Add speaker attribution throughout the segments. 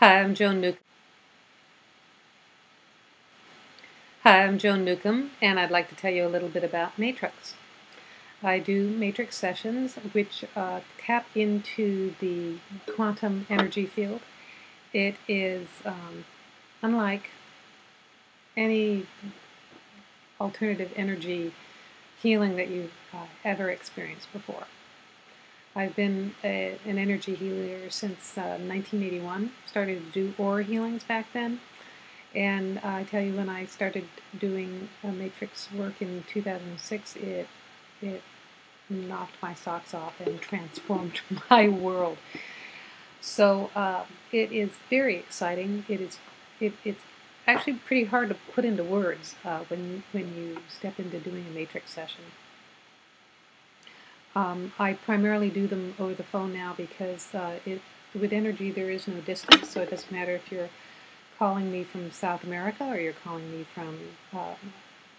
Speaker 1: Hi, I'm Joan Newcomb. Hi, I'm Joan Newcomb, and I'd like to tell you a little bit about Matrix. I do Matrix sessions which tap into the quantum energy field. It is unlike any alternative energy healing that you've ever experienced before. I've been an energy healer since 1981. Started to do aura healings back then. And I tell you, when I started doing matrix work in 2006, it knocked my socks off and transformed my world. So it is very exciting. It's actually pretty hard to put into words when you step into doing a matrix session. I primarily do them over the phone now because with energy there is no distance, so it doesn't matter if you're calling me from South America or you're calling me from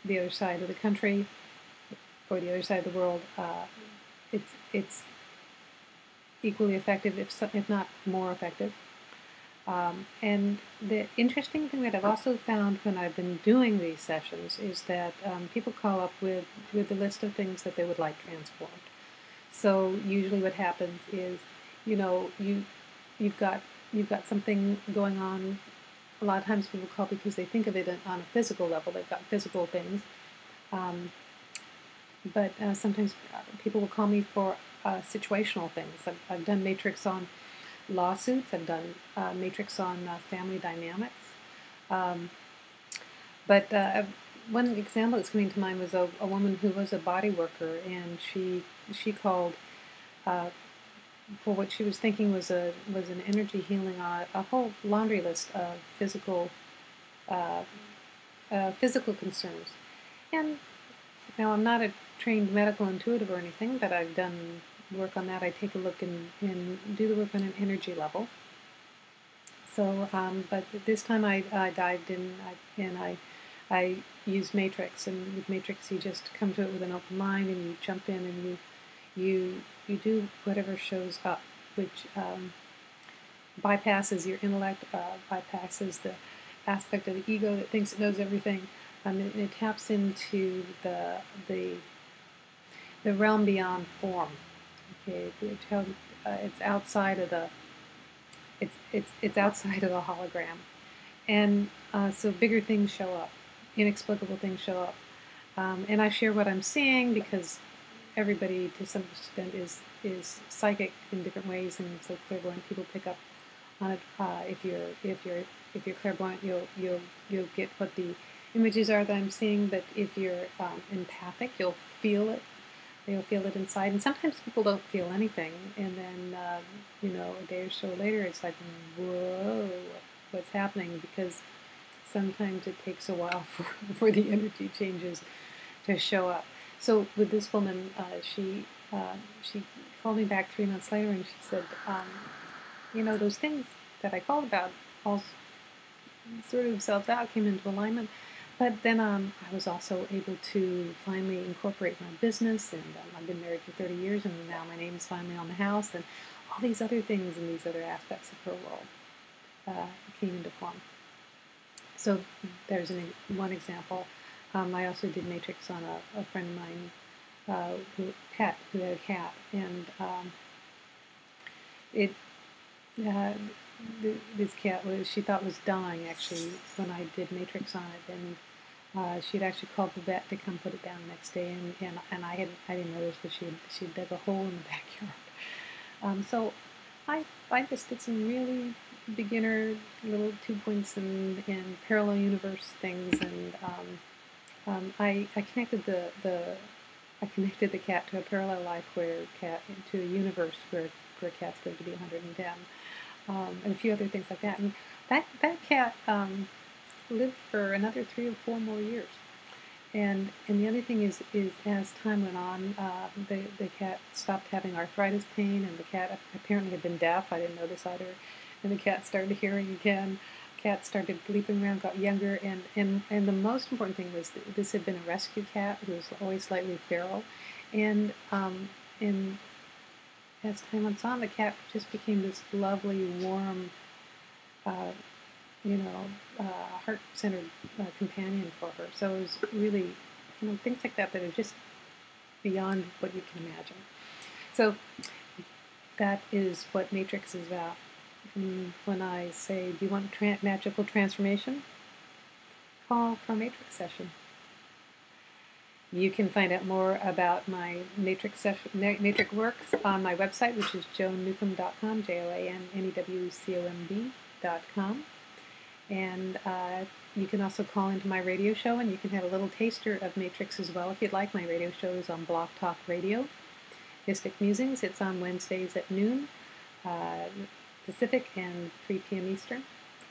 Speaker 1: the other side of the country or the other side of the world. It's equally effective, if not more effective. And the interesting thing that I've also found when I've been doing these sessions is that people call up with a list of things that they would like transformed. So usually what happens is, you've got something going on. A lot of times people call because they think of it on a physical level. They've got physical things. But sometimes people will call me for situational things. I've done matrix on lawsuits. I've done matrix on family dynamics. But one example that's coming to mind was a woman who was a body worker, and she called for what she was thinking was an energy healing on a whole laundry list of physical concerns. And now I'm not a trained medical intuitive or anything, but I've done work on that. I take a look and do the work on an energy level. So, but this time I dived in and I used Matrix, and with Matrix you just come to it with an open mind and you jump in and you do whatever shows up, which bypasses your intellect, bypasses the aspect of the ego that thinks it knows everything. It taps into the realm beyond form. Okay, it's outside of the it's outside of the hologram, and so bigger things show up, inexplicable things show up, and I share what I'm seeing because everybody to some extent is psychic in different ways, and so clairvoyant people pick up on it. If you're clairvoyant, you'll get what the images are that I'm seeing. But if you're empathic, you'll feel it. You'll feel it inside. And sometimes people don't feel anything, and then a day or so later, it's like, whoa, what's happening? Because sometimes it takes a while for the energy changes to show up. So with this woman, she called me back 3 months later, and she said, those things that I called about all sort of self out, came into alignment. But then I was also able to finally incorporate my business, and I've been married for 30 years, and now my name's finally on the house, and all these other things and these other aspects of her world came into form. So there's one example. I also did Matrix on a friend of mine who had a cat, and this cat she thought was dying actually when I did Matrix on it, and she'd actually called the vet to come put it down the next day, and I didn't notice, but she dug a hole in the backyard. So I just did some really beginner little 2 points and parallel universe things, and I connected I connected the cat to a parallel life to a universe where cats live to be 110, and a few other things like that. And that cat lived for another 3 or 4 more years. And the other thing is as time went on, the cat stopped having arthritis pain, and the cat apparently had been deaf. I didn't know this either. And the cat started hearing again. Cat started leaping around, got younger, and the most important thing was that this had been a rescue cat who was always slightly feral, and as time went on, the cat just became this lovely, warm, you know, heart-centered companion for her. So it was really, things like that that are just beyond what you can imagine. So that is what Matrix is about. And when I say, do you want magical transformation? Call for a Matrix session. You can find out more about my Matrix works on my website, which is joannewcomb.com, JoAnnewcomb.com. And you can also call into my radio show, and you can have a little taster of Matrix as well if you'd like. My radio show is on Blog Talk Radio, Mystic Musings. It's on Wednesdays at noon Pacific and 3 p.m. Eastern.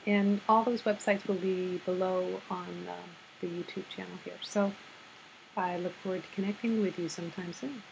Speaker 1: And all those websites will be below on the YouTube channel here. So I look forward to connecting with you sometime soon.